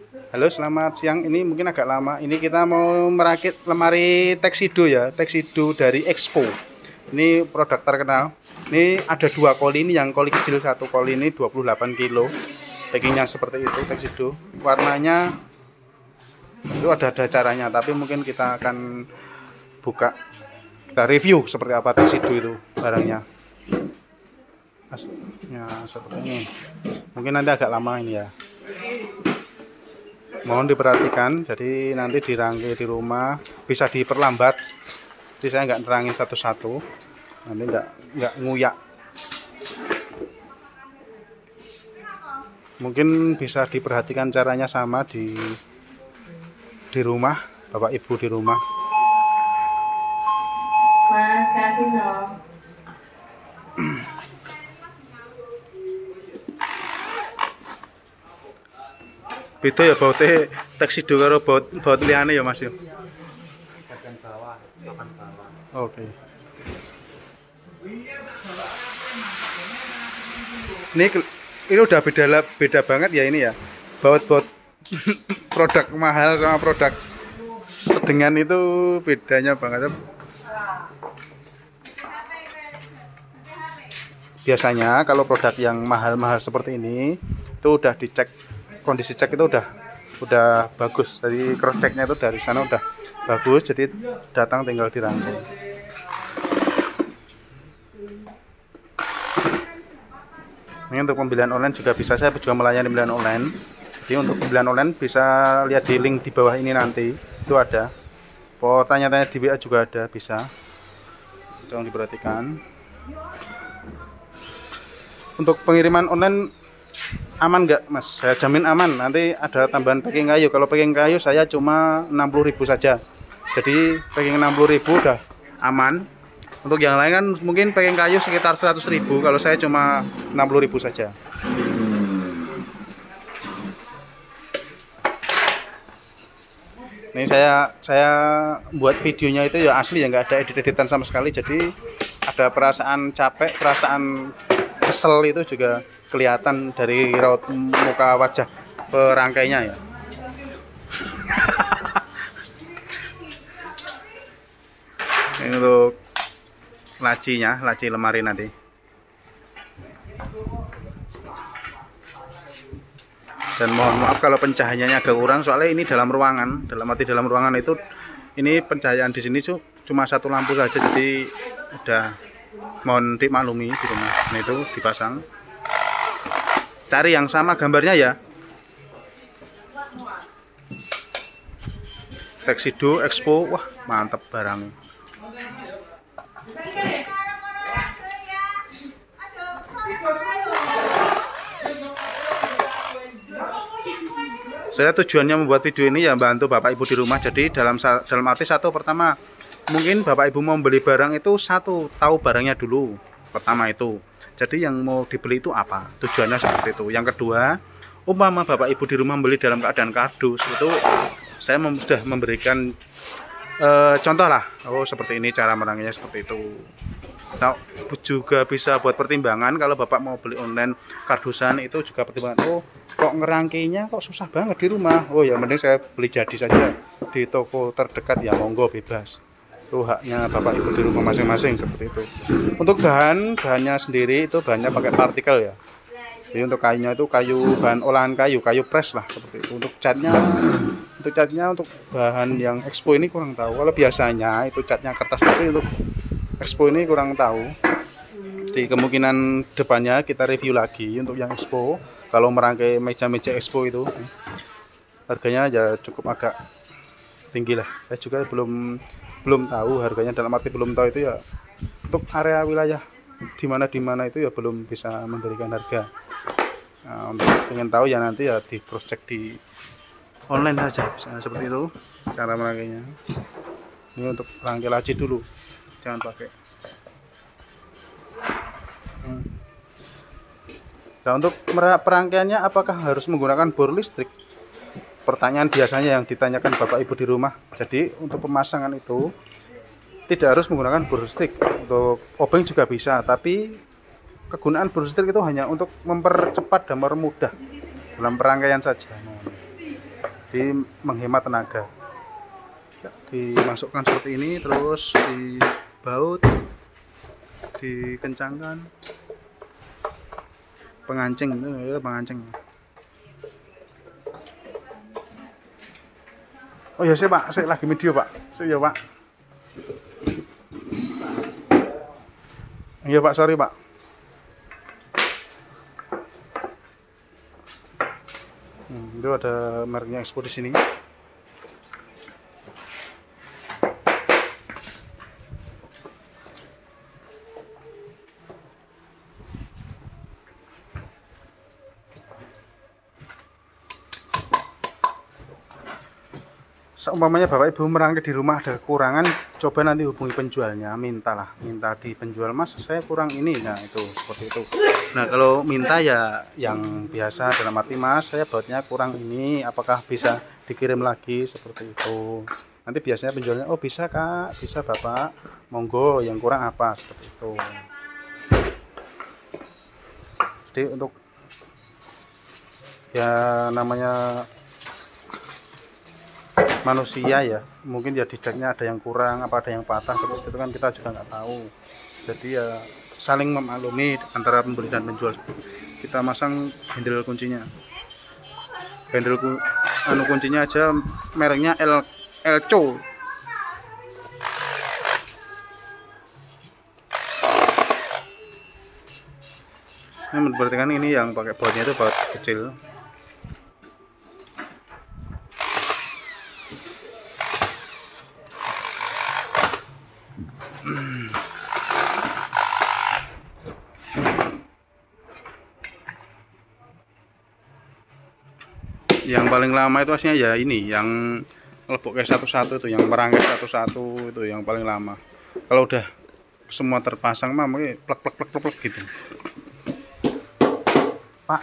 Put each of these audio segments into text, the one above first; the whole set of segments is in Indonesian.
Halo, selamat siang. Ini mungkin agak lama. Ini kita mau merakit lemari Tuxedo ya, Tuxedo dari Expo. Ini produk terkenal. Ini ada dua koli, ini yang koli kecil, satu koli ini 28 kilo. Packingnya seperti itu Tuxedo. Warnanya itu ada caranya, tapi mungkin kita akan buka, kita review seperti apa Tuxedo itu barangnya. Ya, seperti ini. Mungkin nanti agak lama ini ya. Mohon diperhatikan, jadi nanti dirangkai di rumah bisa diperlambat. Jadi saya nggak nerangin satu-satu, nanti nggak nguyak. Mungkin bisa diperhatikan caranya sama di rumah, Bapak Ibu di rumah. Mas, kasih dong. Beda ya bautnya Tuxedo karo baut liane ya Mas ya. Bagian bawah, papan bawah. Oke. Ini udah beda banget ya ini ya. Baut produk mahal sama produk sedengan itu bedanya banget. Biasanya kalau produk yang mahal-mahal seperti ini itu udah dicek, kondisi cek itu udah bagus, dari cross checknya itu dari sana udah bagus, jadi datang tinggal dirangkai. Ini untuk pembelian online juga bisa, saya juga melayani pembelian online. Jadi untuk pembelian online bisa lihat di link di bawah ini, nanti itu ada. Mau tanya-tanya di WA juga ada, bisa. Tolong diperhatikan. Untuk pengiriman online aman nggak Mas? Saya jamin aman. Nanti ada tambahan packing kayu. Kalau packing kayu saya cuma 60.000 saja. Jadi packing 60.000 udah aman. Untuk yang lain kan mungkin packing kayu sekitar 100.000. Kalau saya cuma 60.000 saja. Ini saya buat videonya itu ya asli ya, nggak ada edit-editan sama sekali. Jadi ada perasaan capek, perasaan kesel itu juga kelihatan dari raut muka wajah perangkainya ya. Ini untuk lacinya, laci lemari nanti. Dan mohon maaf kalau pencahayaannya agak kurang, soalnya ini dalam ruangan. Dalam ruangan itu ini pencahayaan di sini cuma satu lampu saja, jadi udah mohon dimaklumi di rumah. Nah itu dipasang. Cari yang sama gambarnya ya. Tuxedo Expo, wah mantap barang. Saya tujuannya membuat video ini ya bantu Bapak Ibu di rumah. Jadi dalam arti satu, pertama mungkin Bapak Ibu mau beli barang itu satu, tahu barangnya dulu. Pertama itu. Jadi yang mau dibeli itu apa? Tujuannya seperti itu. Yang kedua, umpama Bapak Ibu di rumah membeli dalam keadaan kardus, itu saya sudah memberikan contoh lah. Oh seperti ini cara merangkainya, seperti itu. Nah, juga bisa buat pertimbangan kalau Bapak mau beli online kardusan, itu juga pertimbangan. Oh kok ngerangkainya kok susah banget di rumah. Oh ya mending saya beli jadi saja di toko terdekat, ya monggo bebas. Itu haknya Bapak Ibu di rumah masing-masing, seperti itu. Untuk bahannya sendiri itu bahannya pakai partikel ya. Jadi untuk kayunya itu bahan olahan kayu press lah, seperti itu. Untuk catnya untuk bahan yang Expo ini kurang tahu. Kalau biasanya itu catnya kertas, tapi untuk Expo ini kurang tahu. Jadi kemungkinan depannya kita review lagi untuk yang Expo. Kalau merangkai meja-meja Expo itu harganya ya cukup agak tinggi lah. Saya juga belum tahu harganya, dalam arti belum tahu itu ya. Untuk area wilayah di mana itu ya belum bisa memberikan harga. Nah, untuk ingin tahu ya nanti ya di cross check di online saja, misalnya seperti itu cara merangkainya. Ini untuk rangkai laci dulu, jangan pakai. Nah, untuk perangkaiannya apakah harus menggunakan bor listrik? Pertanyaan biasanya yang ditanyakan Bapak Ibu di rumah. Jadi untuk pemasangan itu tidak harus menggunakan bor listrik. Untuk obeng juga bisa, tapi kegunaan bor listrik itu hanya untuk mempercepat dan mempermudah dalam perangkaian saja. jadi menghemat tenaga. Ya, dimasukkan seperti ini, terus dibaut, dikencangkan, pengancing itu ya, pengancing. Oh ya sih Pak, saya lagi video Pak, saya ya Pak. Iya Pak, sorry Pak. Itu ada mereknya Expo di sini. Seumpamanya Bapak Ibu merangkai di rumah ada kekurangan, coba nanti hubungi penjualnya, minta di penjual, Mas saya kurang ini, nah itu seperti itu. Nah kalau minta ya yang biasa, dalam arti Mas saya bautnya kurang ini, apakah bisa dikirim lagi, seperti itu. Nanti biasanya penjualnya, oh bisa Kak, bisa Bapak, monggo, yang kurang apa, seperti itu. Jadi untuk ya namanya manusia ya, mungkin ya diceknya ada yang kurang, apa ada yang patah, seperti itu kan kita juga nggak tahu. Jadi ya saling memaklumi antara pembeli dan penjual. Kita masang handle kuncinya, kuncinya aja mereknya Elco. Ini berarti kan ini yang pakai bautnya itu baut kecil. Yang paling lama itu aslinya ya ini, yang lebok kayak satu-satu itu, yang merangkai satu-satu itu yang paling lama. Kalau udah semua terpasang mah mungkin plek gitu. Pak,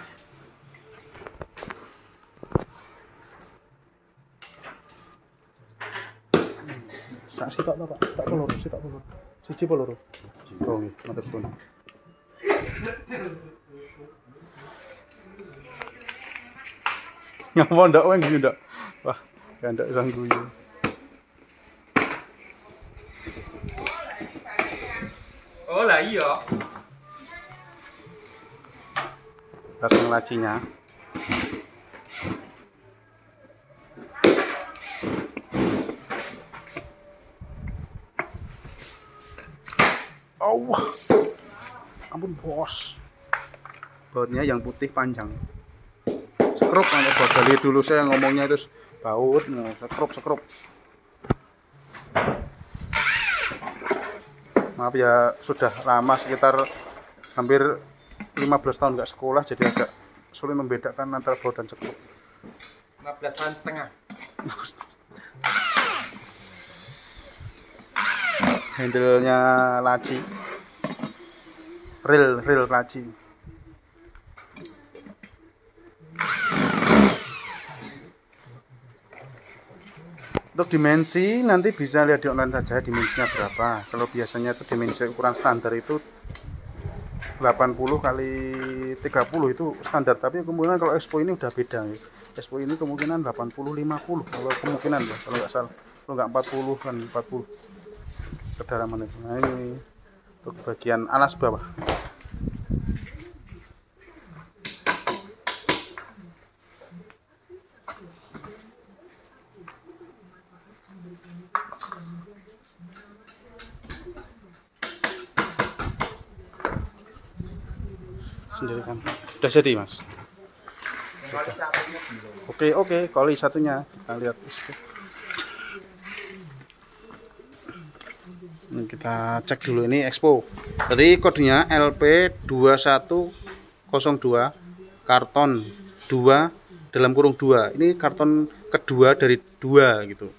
sak sitok to Pak, tak peluru, sitok peluru. Siji peluru. Oh nggih, matur suwun. Ngapa ndak wae nggih ndak. Wah, ndak sang guyu. Oh lah iya. Pasang lacinya. Allah. Ampun bos. Bautnya yang putih panjang. Sekrup sampai badali dulu saya ngomongnya itu baut, nah, sekrup. Maaf ya, sudah lama, sekitar hampir 15 tahun nggak sekolah, jadi agak sulit membedakan antara baut dan sekrup. 15 tahun setengah. Handle-nya laci, ril laci. Untuk dimensi nanti bisa lihat di online saja dimensinya berapa. Kalau biasanya itu dimensi ukuran standar itu 80 kali 30 itu standar, tapi kemungkinan kalau Expo ini udah beda ya. Expo ini kemungkinan 80-50 kalau kemungkinan ya, kalau nggak salah, kalau nggak 40 kan 40 kedalaman itu. Nah ini untuk bagian alas bawah. Sendiri kan udah jadi Mas. Oke, koli satunya kita lihat. Ini kita cek dulu, ini Expo. Tadi kodenya LP2102 karton 2 dalam kurung 2. Ini karton kedua dari 2 gitu.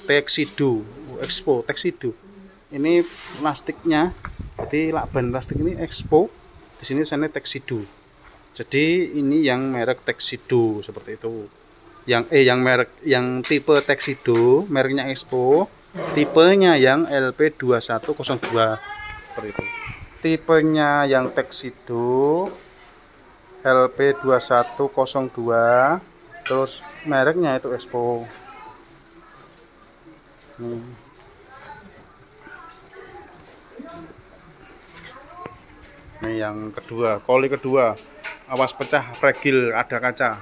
Tuxedo Expo Tuxedo. Ini plastiknya. Jadi lakban plastik ini Expo. Di sini sana Tuxedo. Jadi ini yang merek Tuxedo seperti itu. Yang merek yang tipe Tuxedo, mereknya Expo. Tipenya yang LP2102 seperti itu. Tipenya yang Tuxedo LP2102 Terus mereknya itu Expo. Ini yang kedua, koli kedua, awas pecah, fragile, ada kaca,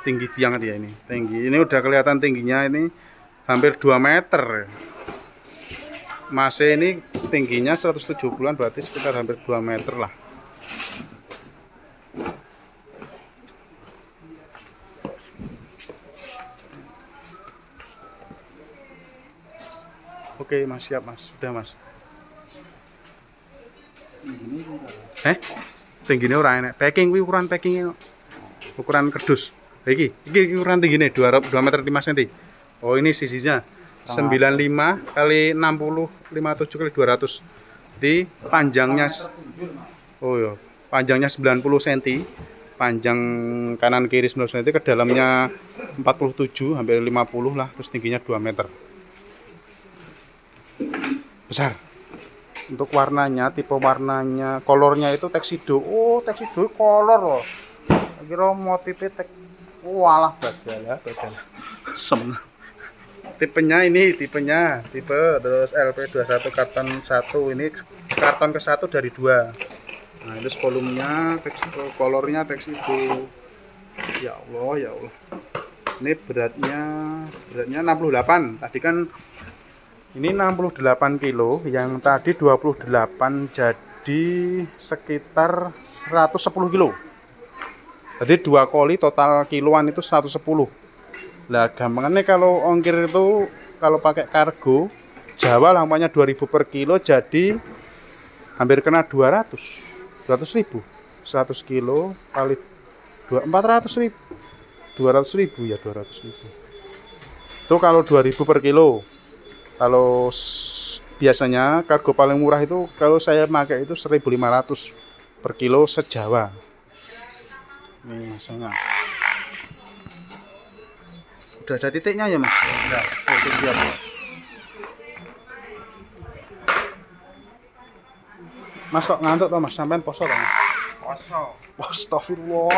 tinggi banget ya ini, tinggi. Ini udah kelihatan tingginya ini hampir 2 meter. Masih ini tingginya 170-an, berarti sekitar hampir 2 meter lah. Oke mas, siap mas, sudah mas. Tingginya ora enak. Packing kuwi ukuran packingnya ukuran kerdus. Iki ukuran tingginya 2 meter 5 cm. Oh ini sisinya 95 kali 60 57 kali 200. Di panjangnya ya, panjangnya 90 cm. Panjang kanan kiri 90 cm, ke dalamnya 47 hampir 50 lah, terus tingginya 2 meter. Besar. Untuk warnanya, tipe warnanya, kolornya itu tuxedo. Oh, tuxedo kolor loh. Kira motifnya walah badalah. Sem. Tipenya ini, tipe terus LP21 karton 1, ini karton ke-1 dari 2. Nah, itu volumenya, kolornya tuxedo. Ya Allah. Ini beratnya 68. Tadi kan ini 68 kilo, yang tadi 28, jadi sekitar 110 kilo. Jadi 2 koli total kiloan itu 110. Nah, gampangannya kalau ongkir itu kalau pakai kargo Jawa lamanya 2000 per kilo, jadi hampir kena 200 ribu. 100 kilo kali 400 ribu. 200 ribu ya, 200 ribu. Itu kalau 2000 per kilo. Kalau biasanya kargo paling murah itu kalau saya pakai itu 1.500 per kilo se-Jawa. Ini masanya. Udah ada titiknya ya mas? Udah, siap. Mas kok ngantuk toh mas? Sampean poso toh? Poso. Astagfirullah.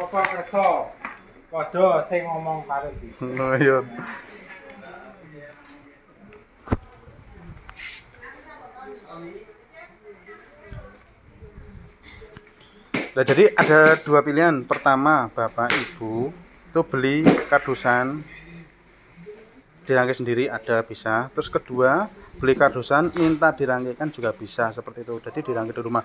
Poso. Padha sing ngomong karo iki. Oh iya. Nah, jadi ada 2 pilihan. Pertama, Bapak Ibu itu beli kardusan dirangkai sendiri, ada bisa. Terus kedua, beli kardusan minta dirangkaikan juga bisa, seperti itu. Jadi dirangkai di rumah.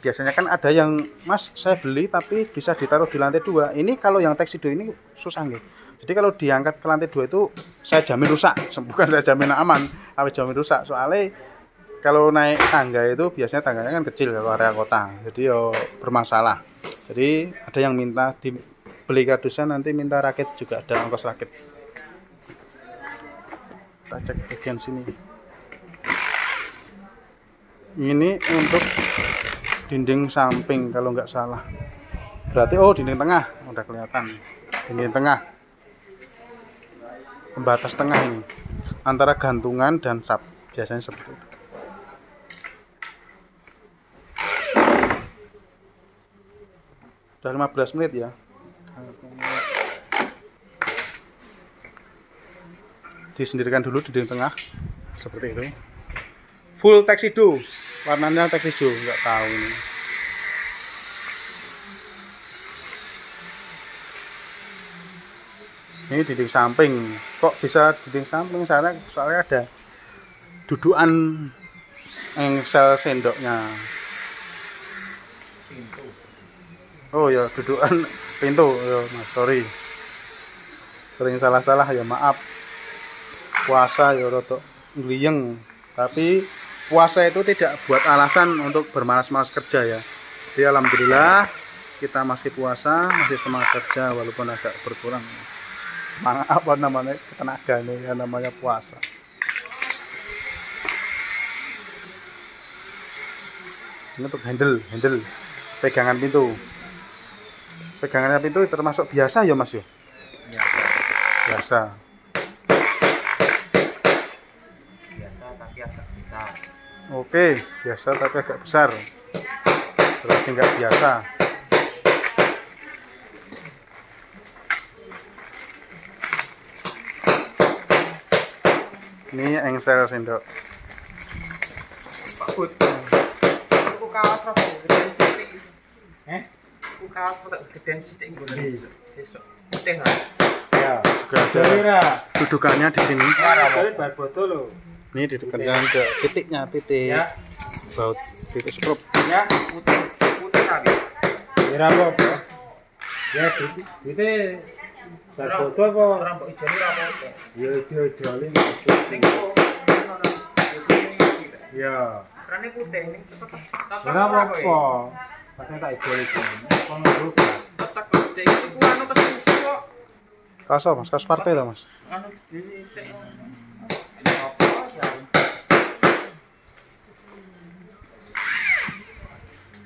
Biasanya kan ada yang, Mas saya beli tapi bisa ditaruh di lantai 2. Ini kalau yang tuxedo ini susah nggih. Jadi kalau diangkat ke lantai 2 itu saya jamin rusak. Bukan saya jamin aman, tapi jamin rusak. Soalnya kalau naik tangga itu biasanya tangganya kan kecil kalau area kota, jadi yo bermasalah. Jadi ada yang minta dibeli kardusan, nanti minta rakit juga, ada ongkos rakit. Kita cek bagian sini. Ini untuk dinding samping kalau nggak salah. Berarti dinding tengah udah kelihatan. Dinding tengah, pembatas tengah ini antara gantungan dan sap, biasanya seperti itu. Udah 15 menit ya. Disendirikan dulu di tengah seperti itu. Full tuxedo, warnanya tuxedo, nggak tahu ini. Ini dinding samping. Kok bisa dinding samping? Soalnya ada dudukan engsel sendoknya. Oh ya, dudukan pintu ya mas, sorry, sering salah ya, maaf. Puasa ya rotok ngliyeng, tapi puasa itu tidak buat alasan untuk bermalas-malas kerja ya. Jadi alhamdulillah kita masih puasa, masih semangat kerja walaupun agak berkurang. Apa namanya, tenaga nih yang namanya puasa. Ini untuk handle pegangan pintu. Pegangannya pintu termasuk biasa ya mas ya? Biasa tapi agak besar. Oke, biasa tapi agak besar, berarti nggak biasa. Ini engsel sendok. Pak Bud. Aku kaos rada gedean sithik. Aku kaos rada gedean sithik nggon besok. Putih lah. Ya, juga ada dudukannya di sini. Bar botol lho. Ini dudukannya ada titiknya, titik. Ya. Baut titik skrup. Ya, putih. Putih kali. Ora apa-apa. Ya, itu bar botol apa? Ora mbok ijoli ora apa-apa. Ya ijo-ijoli. Ning kok Ya. kerane putih ning Ora apa-apa. Pakai tak ijoli. Kono juga. cocok kok dek iku anu kesusu kok. Kaos apa, Mas? Kaos partai lah, Mas. Anu dhisik. Ini apa ya?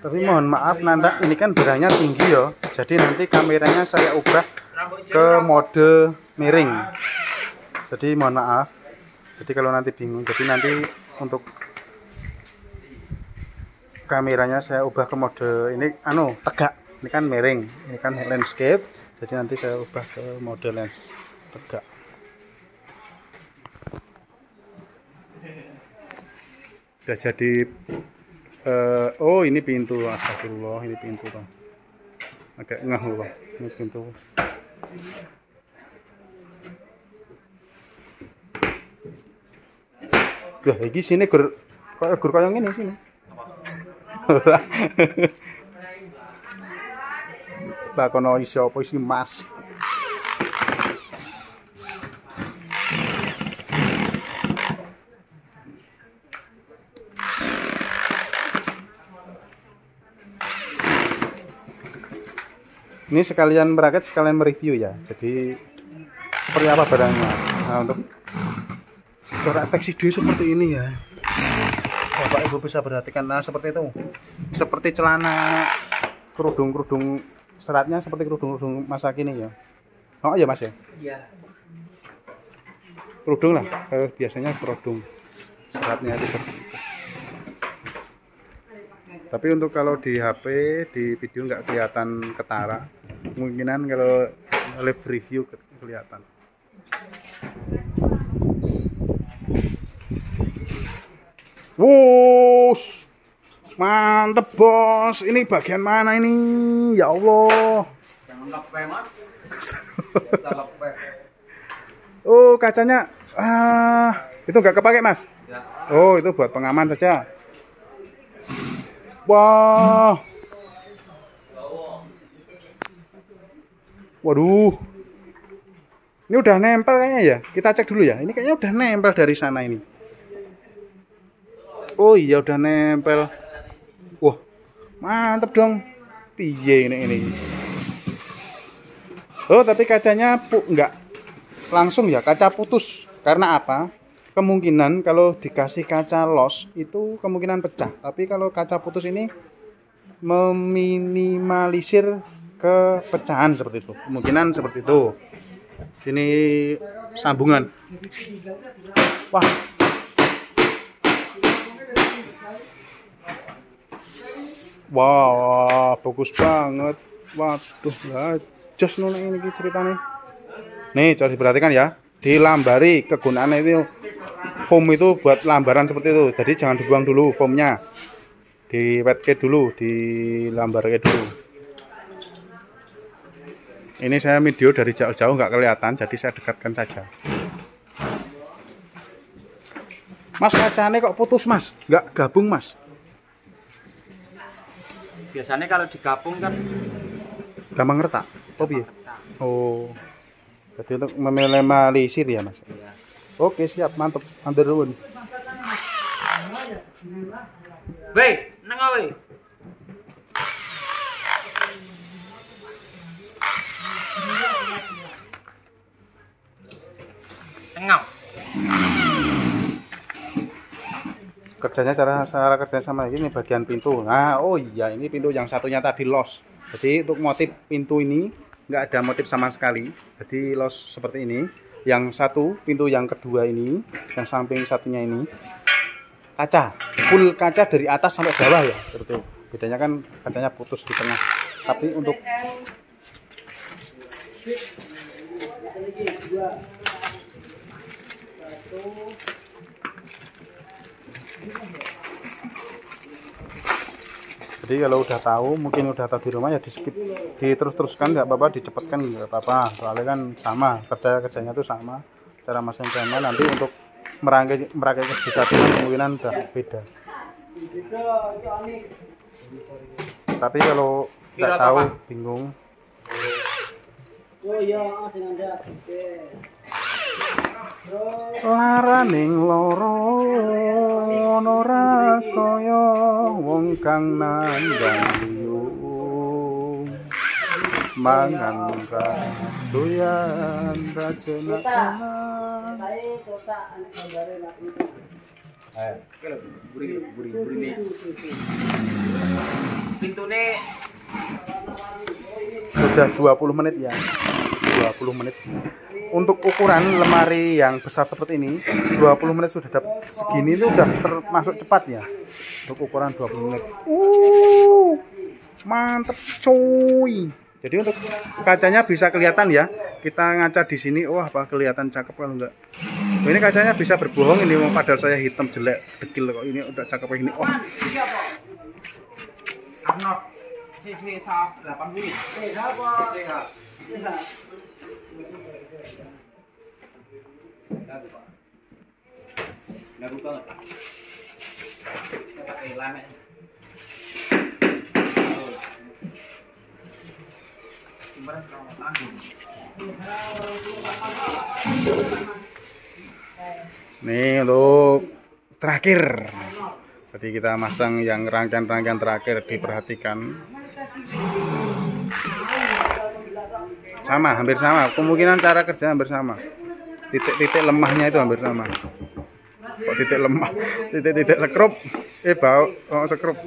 Tapi mohon maaf nanti ini kan barangnya tinggi ya. Jadi nanti kameranya saya ubah ke mode miring. Jadi mohon maaf. Jadi kalau nanti bingung, jadi nanti untuk kameranya saya ubah ke mode ini tegak. Ini kan miring, ini kan landscape. Jadi nanti saya ubah ke mode lens tegak. Sudah jadi oh ini pintu, astagfirullah, ini pintu toh. Agak ngeh loh, ini pintu. Lah iki sini gur kaya ngene sini. Lah kono iso apa isi Mas? Ini sekalian bracket, sekalian mereview ya. Jadi seperti apa barangnya. Nah, untuk corak teks video seperti ini ya. Bapak Ibu bisa perhatikan, nah seperti itu. Seperti celana kerudung seratnya seperti kerudung masa kini ya. Oh iya Mas ya. Iya. Kerudung lah. Biasanya kerudung seratnya itu seperti itu. Tapi untuk kalau di HP, di video nggak kelihatan ketara. Kemungkinan kalau live review kelihatan. Wush, mantep bos. Ini bagian mana ini? Ya Allah. Jangan lepe Mas. Biasa lepe. Oh kacanya, itu nggak kepake Mas? Ya. Oh itu buat pengaman saja. Wah. Waduh. Ini udah nempel kayaknya ya. Kita cek dulu ya. Ini kayaknya udah nempel dari sana ini. Oh iya udah nempel. Wah. Mantep dong. Piye ini. Oh, tapi kacanya enggak langsung ya, kaca putus. Karena apa? Kemungkinan kalau dikasih kaca los itu kemungkinan pecah. Tapi kalau kaca putus ini meminimalisir kepecahan seperti itu. Kemungkinan seperti itu. Ini sambungan. Wah. Wah, bagus banget. Waduh, lah jos nona ini ceritanya. Nih, coba diperhatikan ya. Dilambari, kegunaannya itu foam itu buat lambaran seperti itu. Jadi jangan dibuang dulu foamnya. Diwetke dulu, dilambarke dulu. Ini saya video dari jauh-jauh nggak kelihatan, jadi saya dekatkan saja. Mas, kacanya kok putus Mas? Nggak gabung Mas? Biasanya kalau digabung kan Gampang retak? Oh piye? Oh. Jadi untuk meminimalisir ya Mas? ya. Oke siap, mantep. Matur nuwun. Wei, nang awe. Tengah. Kerjanya cara kerjanya sama ini bagian pintu. Nah, oh iya ini pintu yang satunya tadi los. Jadi untuk motif pintu ini nggak ada motif sama sekali. Jadi los seperti ini. Yang satu pintu yang kedua ini, yang samping satunya ini kaca, full kaca dari atas sampai bawah ya. Seperti itu. Bedanya kan kacanya putus di tengah. Tapi untuk Jadi kalau udah tahu, mungkin udah tahu di rumah ya di skip, diterus-teruskan nggak apa-apa, dicepatkan nggak apa-apa. Soalnya kan sama, kerjanya tuh sama, cara masang sama. Nanti untuk merangkai kesatuan kemungkinan udah beda. Tapi kalau nggak tahu, bingung. Laraning loro ora kaya wong kang nandang liung mangan doyan rajana Pintune sudah 20 menit ya. 20 menit. Untuk ukuran lemari yang besar seperti ini 20 menit sudah dapat segini, itu udah termasuk cepat ya untuk ukuran 20 menit. Mantep cuy. Jadi untuk kacanya bisa kelihatan ya, kita ngaca di sini, wah apa kelihatan cakep kalau enggak. Ini kacanya bisa berbohong, ini padahal saya hitam jelek dekil kok, ini udah cakep kayak gini. Wah. Arnold CV 80. Lagu banget. Kita pakai lama. Nih untuk terakhir. Jadi kita masang yang rangkaian-rangkaian terakhir, diperhatikan. Sama, hampir sama. Kemungkinan cara kerja hampir sama. Titik-titik lemahnya itu hampir sama. Kok titik lemah? Titik-titik sekrup. Bau, sekrup.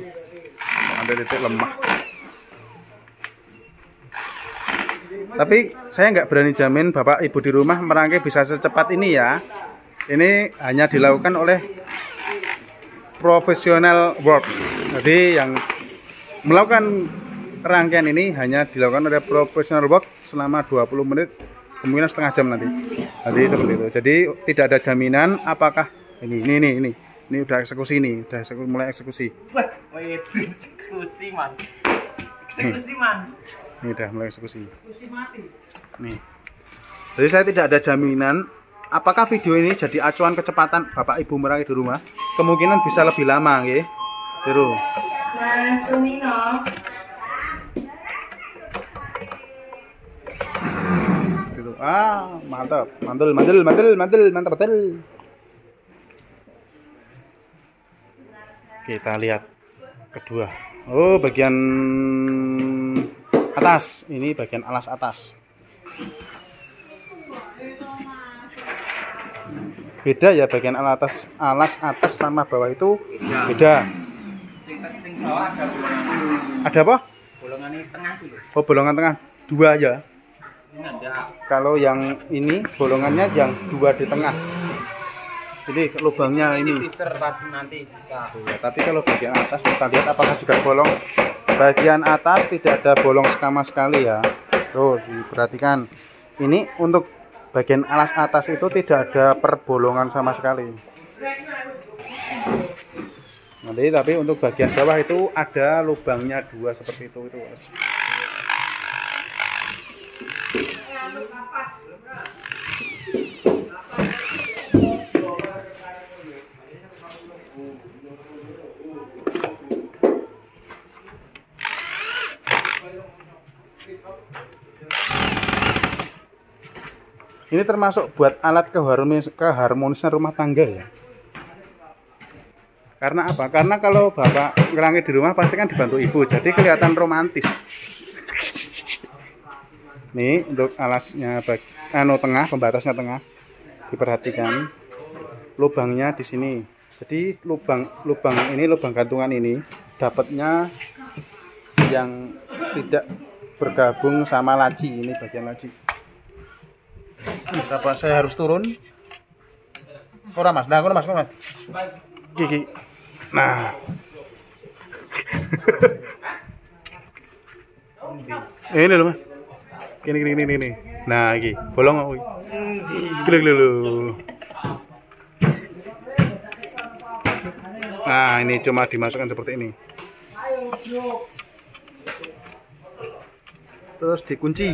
Ada titik lemah. Tapi saya nggak berani jamin Bapak Ibu di rumah merangkai bisa secepat ini ya. Ini hanya dilakukan oleh professional work. Jadi yang melakukan rangkaian ini hanya dilakukan oleh professional work selama 20 menit, kemungkinan setengah jam nanti. Jadi seperti itu. Jadi tidak ada jaminan apakah ini udah eksekusi, ini udah mulai eksekusi. Wah, eksekusi man. Eksekusi man. Ini udah mulai eksekusi. Nih. Jadi saya tidak ada jaminan apakah video ini jadi acuan kecepatan Bapak Ibu merangkai di rumah. Kemungkinan bisa lebih lama nggih. Tiru. Mas Tumino. Gitu. Mantap. Mantul betul. Kita lihat kedua. Oh, bagian atas. Ini bagian alas atas. Beda ya bagian alas atas sama bawah itu beda. Sing bawah ada bolongan. Ada apa? Bolongan ini tengah dulu. Oh, bolongan tengah. Dua ya. Ini ada. Kalau yang ini bolongannya yang dua di tengah. Jadi lubangnya ini. Teaser nanti kita. Ya, tapi kalau bagian atas kita lihat apakah juga bolong. Bagian atas tidak ada bolong sama sekali ya. Terus diperhatikan. Ini untuk bagian alas atas itu tidak ada perbolongan sama sekali. Nanti tapi untuk bagian bawah itu ada lubangnya dua seperti itu. Ini termasuk buat alat keharmonisan rumah tangga ya. Karena apa? Karena kalau Bapak ngerangkai di rumah pasti kan dibantu Ibu, jadi kelihatan romantis. Nih untuk alasnya tengah, pembatasnya tengah. Diperhatikan lubangnya di sini. Jadi lubang ini, lubang gantungan ini dapatnya yang tidak bergabung sama laci. Ini bagian laci. Apa saya harus turun? Ora Mas, nah Mas. Gigi. Nah. Ini loh Mas. Gini. Nah, iki bolong kok. Gile lho. Nah, ini cuma dimasukkan seperti ini. Terus dikunci.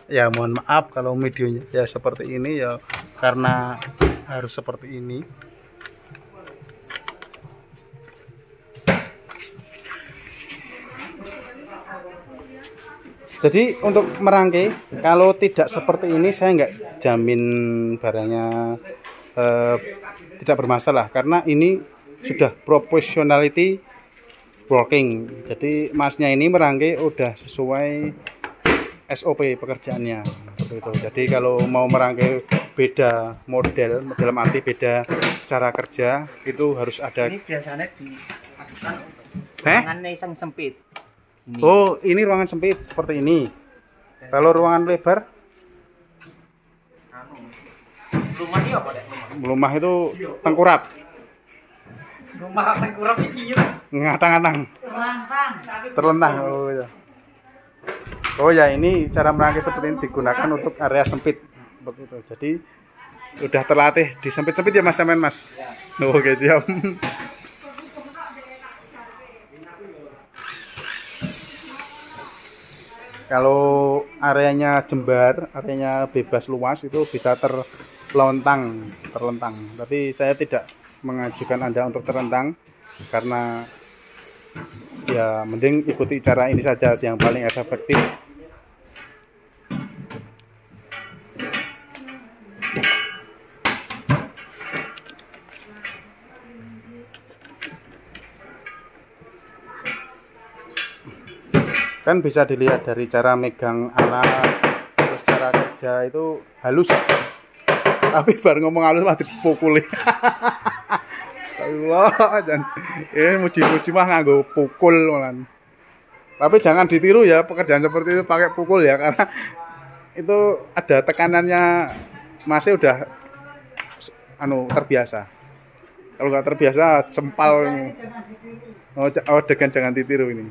Ya mohon maaf kalau videonya ya seperti ini ya, karena harus seperti ini. Jadi untuk merangkai, kalau tidak seperti ini saya nggak jamin barangnya tidak bermasalah, karena ini sudah professionality working. Jadi masnya ini merangkai udah sesuai SOP pekerjaannya seperti itu. Jadi kalau mau merangkai beda model, dalam arti beda cara kerja, itu harus ada. Ini biasanya di ruangan yang sempit. Ini. Oh, ini ruangan sempit seperti ini. Kalau ruangan lebar? Rumah ini apa deh? Rumah itu tengkurap. Rumah tengkurap ini Ngatang-ngatang. Terlentang. Oh ya. Oh ya, ini cara merangkai seperti ini digunakan untuk area sempit seperti itu. Jadi udah terlatih di sempit-sempit ya Mas Samen Mas. Ya. Oke, siap. Kalau areanya jembar, areanya bebas luas itu bisa terlentang. Tapi saya tidak mengajukan Anda untuk terlentang karena ya mending ikuti cara ini saja yang paling efektif. Kan bisa dilihat dari cara megang alat, terus cara kerja itu halus. Tapi baru ngomong halus mah dipukuli. Allah, jangan muji-muji mah nganggo pukul malan. Tapi jangan ditiru ya pekerjaan seperti itu pakai pukul ya, karena itu ada tekanannya, masih udah terbiasa. Kalau nggak terbiasa cempal ini. Oh, jangan ditiru ini.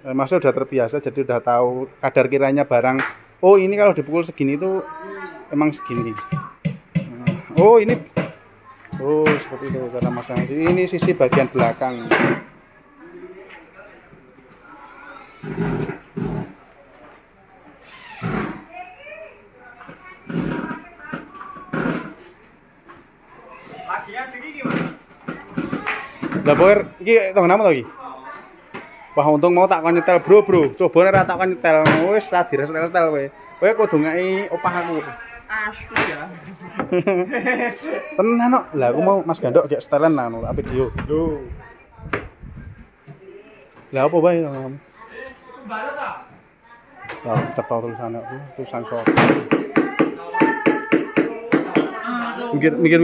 Masuk udah terbiasa, jadi udah tahu kadar kiranya barang. Oh, ini kalau dipukul segini itu emang segini. Oh, ini seperti itu cara masang. Ini sisi bagian belakang. Lah boer iki tong nama to iki? Wah, untung mau tak kon nyetel, Bro. Coba ora tak kon nyetel, wis ra direstel-tel kowe. Kowe kudu ngeki opah aku. Asu ya. Tenan kok. Lah aku mau Mas Gandok gek setelan lah tak video. Lho. Lah apa bae kamu? Balut ta? Ya, cepet tulisan aku, tulisan sok. Mikir.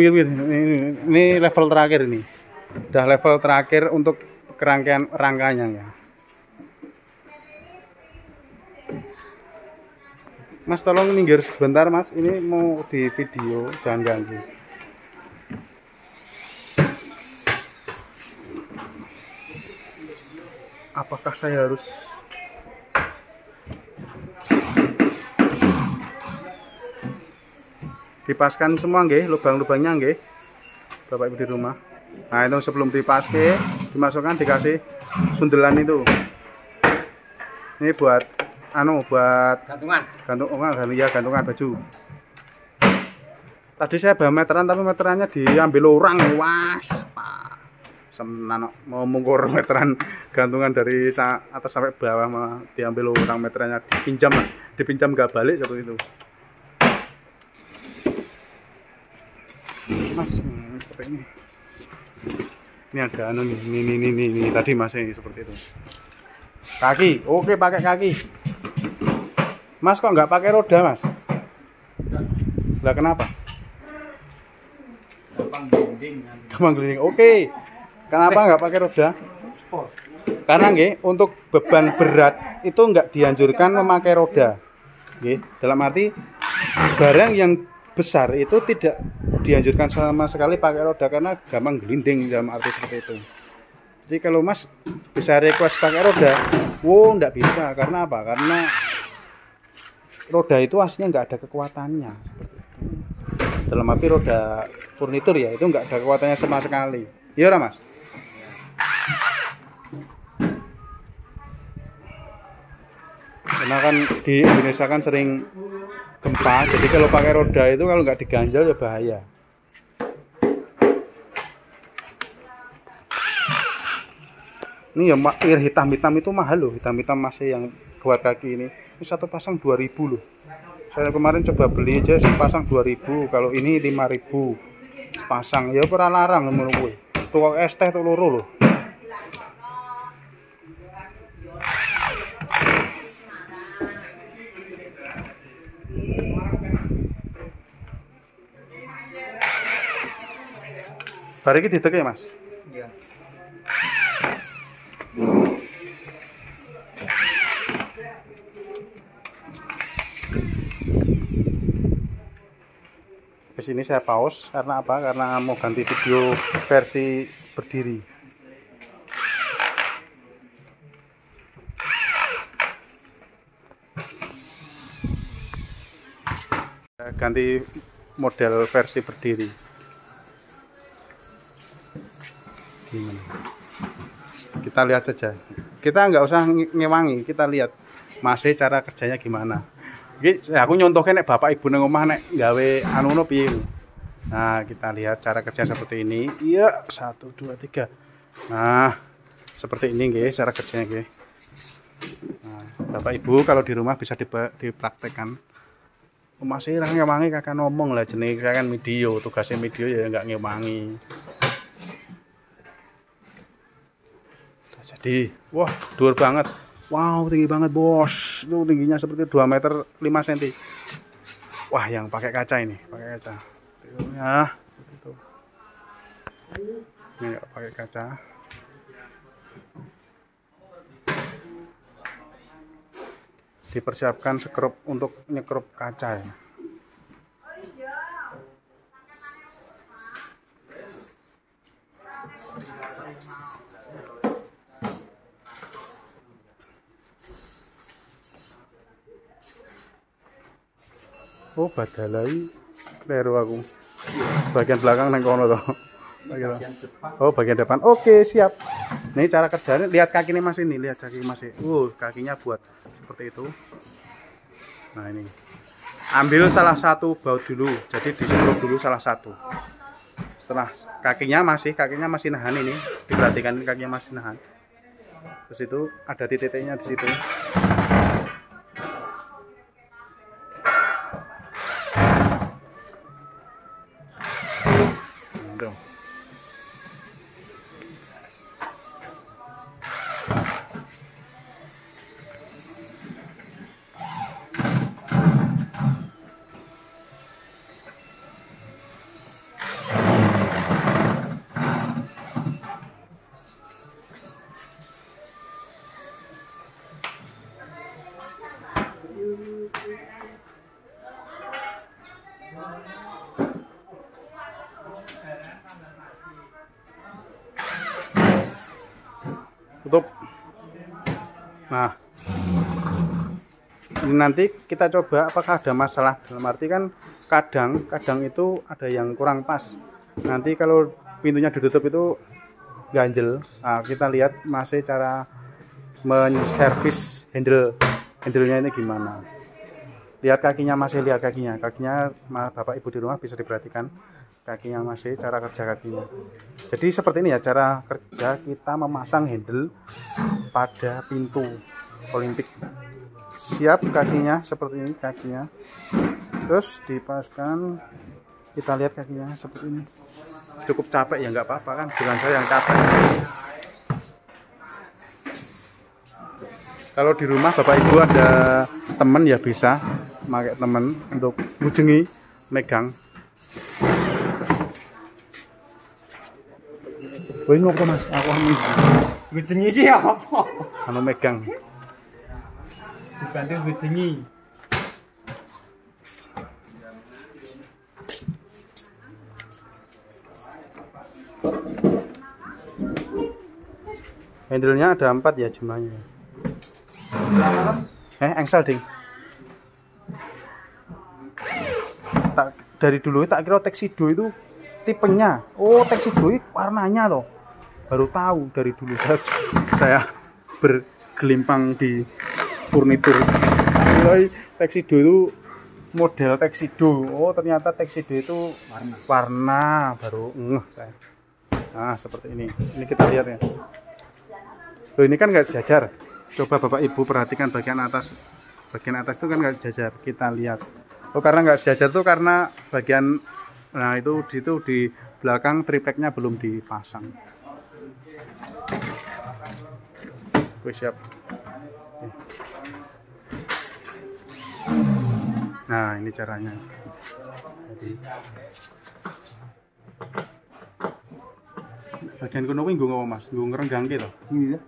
Ini level terakhir ini. Udah level terakhir untuk rangkaiannya ya. Mas tolong minggir sebentar Mas, ini mau di video, jangan ganggu. Apakah saya harus dipaskan semua nggih, lubang-lubangnya nggih, Bapak Ibu di rumah? Nah, itu sebelum dipaske, dimasukkan dikasih sundelan itu. Ini buat gantungan baju. Tadi saya bawa meteran tapi meterannya diambil orang, luas. Senan mau mengukur meteran gantungan dari atas sampai bawah malah diambil orang, meterannya dipinjam nggak balik seperti itu. Mas, seperti ini. Ini ada ini tadi masih seperti itu. Kaki, oke pakai kaki. Mas kok nggak pakai roda Mas? Lah kenapa? Gampang gelinding. Oke. Kenapa nggak pakai roda? Karena nggih untuk beban berat itu nggak dianjurkan memakai roda. Nggih, dalam arti barang yang besar itu tidak dianjurkan sama sekali pakai roda karena gampang gelinding dalam arti seperti itu. Jadi kalau Mas bisa request pakai roda, enggak bisa. Karena apa? Karena roda itu aslinya nggak ada kekuatannya seperti itu. Dalam arti roda furnitur ya, itu nggak ada kekuatannya sama sekali. Iya Mas? Karena kan di Indonesia kan sering gempa, jadi kalau pakai roda itu kalau nggak diganjal ya bahaya. Ini ya air hitam-hitam itu mahal loh, hitam-hitam masih yang buat kaki ini. Ini satu pasang 2.000 loh. Saya kemarin coba beli aja sepasang 2.000, kalau ini 5.000 sepasang. Ya ora larang ngono kuwi. Tukang es teh tuh loro loh. Barang iki didek ya, Mas? Iya. Di sini saya pause karena apa? Karena mau ganti video versi berdiri. Ganti model versi berdiri. Gimana? Kita lihat saja. Kita nggak usah ngewangi, kita lihat masih cara kerjanya gimana. Iki aku nyontohke nek bapak ibu nang omah nek gawe anu piye. Nah, kita lihat cara kerja seperti ini. Iya, 1 2 3. Nah, seperti ini nggih cara kerjanya nggih. Nah, bapak ibu kalau di rumah bisa dipraktekkan. Masih ra ngewangi kakak ngomong lah jenenge kan video, tugasnya video ya nggak ngewangi. Jadi, wah, dhuwur banget. Wow, tinggi banget bos. Itu tingginya seperti 2 meter 5 cm. Wah, yang pakai kaca ini, pakai kaca. Ya, itu. Ini nggak pakai kaca. Dipersiapkan skrup untuk nyekrup kaca ya. Oh, badalai kleru aku. Bagian belakang nang kono to. Oh, bagian depan. Oke, siap. Ini cara kerjanya. Lihat kaki ini Mas ini, lihat kaki Mas. Kakinya buat seperti itu. Nah, ini. Ambil salah satu baut dulu. Jadi disekrup dulu salah satu. Setelah kakinya masih nahan ini. Diperhatikan ini kakinya masih nahan. Terus itu ada titiknya di situ. Tutup. Nah, ini nanti kita coba apakah ada masalah. Dalam arti kan kadang itu ada yang kurang pas. Nanti kalau pintunya ditutup itu ganjel. Nah, kita lihat masih cara menservis handle-nya ini gimana. Lihat kakinya masih, lihat kakinya bapak ibu di rumah bisa diperhatikan kakinya masih, cara kerja kakinya. Jadi seperti ini ya cara kerja kita memasang handle pada pintu Olimpik. Siap kakinya seperti ini kakinya. Terus dipaskan, kita lihat kakinya seperti ini. Cukup capek ya nggak apa-apa kan, bukan saya yang capek. Kalau di rumah bapak ibu ada teman ya bisa pakai teman untuk bujengi megang. Kowe ngopo Mas? Aku anu. Bujengi iki apa? Anu megang. Dibantu bujengi. Handle-nya ada 4 ya jumlahnya. Engsel ding. Dari dulu tak kira Tuxedo itu tipenya. Oh, Tuxedo itu warnanya toh. Baru tahu dari dulu. Saya bergelimpang di furnitur. Tuxedo itu model Tuxedo. Oh, ternyata Tuxedo itu warna baru ngeh saya. Nah, seperti ini. Ini kita lihat ya. Loh, ini kan nggak sejajar. Coba Bapak Ibu perhatikan bagian atas. Bagian atas itu kan nggak sejajar. Kita lihat. Oh, karena nggak sejajar tuh karena bagian itu di belakang tripleknya belum dipasang. Oke, siap. Nah, ini caranya. Jadi bagian kono kuwi nggo apa, Mas? Nggo ngrenggangke to? Iya.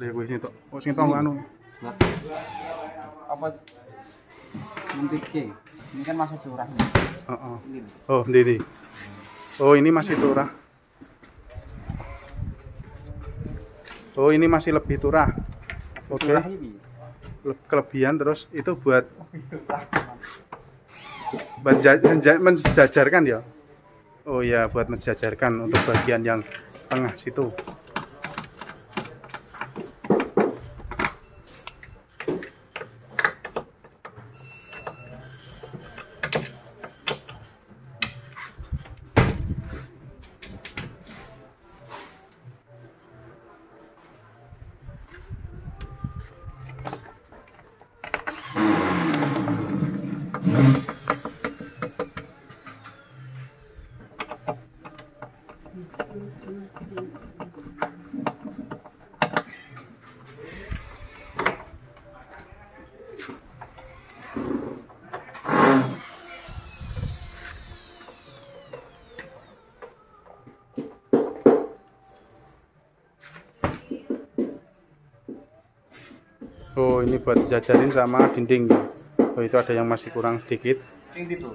Lha kuwi sing tok. Oh, sing tok anu. Apa? Mentike. Ini kan masih curah. Heeh. Oh, ndi. Oh, ini masih turah. Oh, ini masih lebih turah. Oke. Kelebihan terus itu buat mensejajarkan ya. Oh ya, buat mensejajarkan untuk bagian yang tengah situ. Oh, ini buat jajarin sama dinding. Oh, itu ada yang masih kurang sedikit. Sing itu.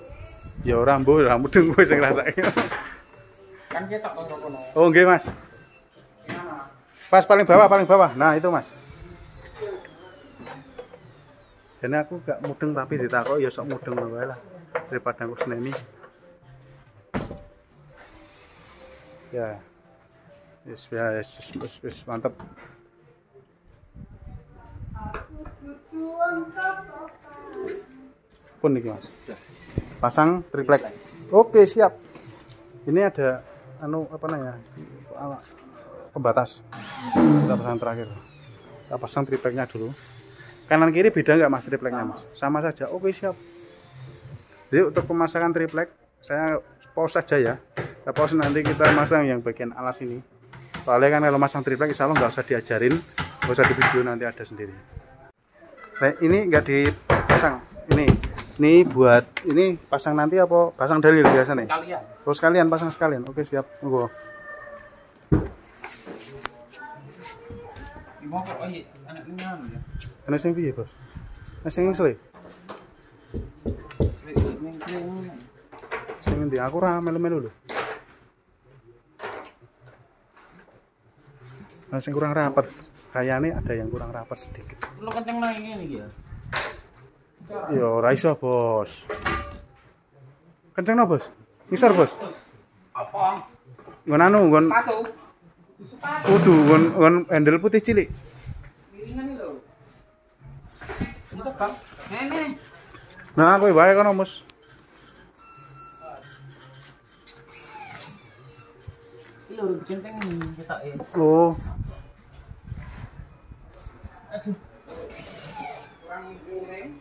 Ya ora mbuh, ora mudeng kowe sing ngrasake. Kan ketok karo kono. Oh, nggih, Mas. Pas paling bawah. Nah, itu, Mas. Jadi aku gak mudeng tapi ditakok ya sok mudeng wae lah. Daripada aku seneni. Ya. Wis mantep. Pun nih, Mas. Pasang triplek. Oke, siap. Ini ada apa namanya? Pembatas. Kita pasang terakhir. Kita pasang tripleknya dulu. Kanan kiri beda nggak, Mas, tripleknya, Mas? Sama saja. Oke, siap. Jadi untuk pemasangan triplek saya pause saja ya. Kita pause, nanti kita masang yang bagian alas ini. Soalnya kan kalau masang triplek insya Allah nggak usah diajarin, nggak usah di video, nanti ada sendiri. Baik, ini nggak dipasang. Ini buat ini pasang nanti apa pasang dalil biasa nih? Sekalian. Oh, sekalian pasang sekalian. Oke, siap. Tunggu. Mau kok anak minum ya. Ana sing piye, Bos? Ana sing ngisle. Sing endi? Aku ora melu-melu lho. Ana sing kurang rapat. Kayaknya ada yang kurang rapat sedikit. Lu kenceng nang ngene ya. Ya ora iso, Bos. Kenceng no, Bos? Ngisor, Bos? Apa? Nggon nggon Sepatu. kudu nggon handle putih cilik. Miringan lho. Untuk Bang. Nene. Nah, kowe wae kono, Mus. Iki lho centeng ketoke. Oh. Aduh. Kurang miring.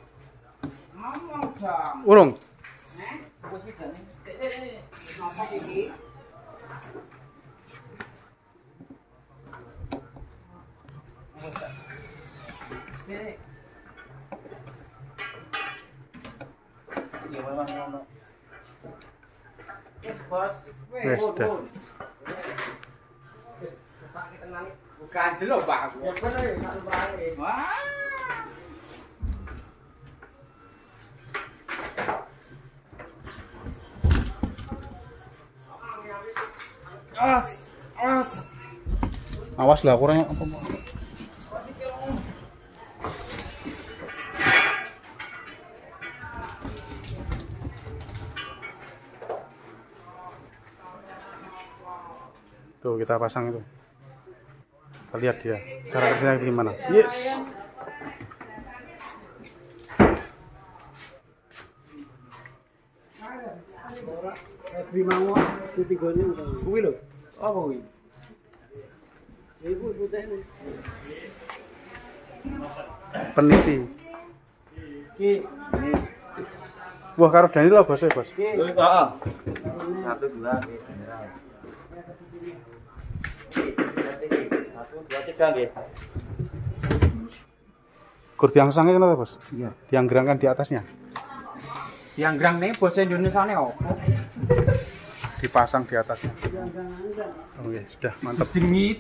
Ngomong dong. Urung. Wis jane. Napa iki? Ya memang ngono. Wis, Bos. Wis, dah. Sakit tenan. Bukan jelo, Bang. Ya bener, sak lumae. Wah. Awas. Awas lah, kurang apa. Tuh kita pasang itu. Kita lihat dia cara kerjanya gimana. Yes. Mau titigone kuwi lho. Apa kuwi? Ibu putih. Peniti. Ki. Wah karo Dani lho bos, bos. Heeh. 1 2 general. 1 2 3 nggih. Gur diangsangke ngono bos. Iya. Dianggrangkan di atasnya. Yang grang nih bahasa Indonesia nih apa? Dipasang di atasnya. Oh ya, sudah mantap. Jengi